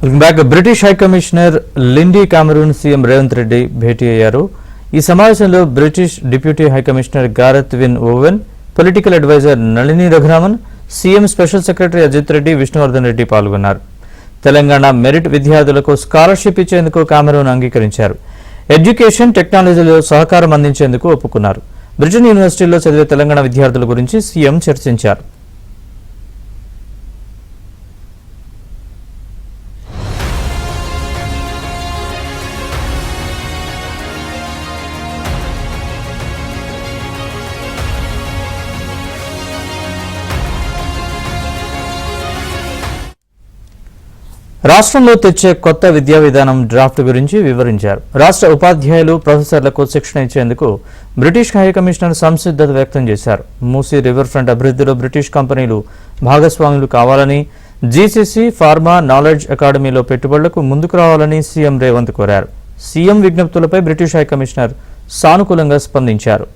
British high commissioner Lindy Cameron CM Revanth Reddy భేటీ అయ్యారు. ఈ సమావేశంలో British deputy high commissioner Gareth Wyn Owen, political advisor Nalini Raghuraman, CM special secretary Ajit Reddy, Vishnuvardhan Reddy పాల్గొన్నారు. Telangana merit విద్యార్థులకు scholarship ఇచ్చేందుకు కామరూన్ అంగీకరించారు. ఎడ్యుకేషన్, టెక్నాలజీలో సహకారం అందించేందుకు ఒప్పుకున్నారు. బ్రిటన్ యూనివర్సిటీలో చదివే తెలంగాణ విద్యార్థుల గురించి సీఎం చర్చించారు. రాష్ట్రంలో తెచ్చే కొత్త విద్యా విధానం డ్రాఫ్ట్ గురించి వివరించారు. రాష్ట్ర ఉపాధ్యాయులు, ప్రొఫెసర్లకు శిక్షణ ఇచ్చేందుకు బ్రిటిష్ హై కమిషనర్ సంసిద్ధత వ్యక్తం చేశారు. మూసీ రివర్ ఫ్రంట్ అభివృద్ధిలో బ్రిటిష్ కంపెనీలు భాగస్వాములు కావాలని, జీసీసీ, ఫార్మా, నాలెడ్జ్ అకాడమీలో పెట్టుబడులకు ముందుకు రావాలని సీఎం రేవంత్ కోరారు. సీఎం విజ్ఞప్తులపై బ్రిటిష్ హై కమిషనర్ సానుకూలంగా స్పందించారు.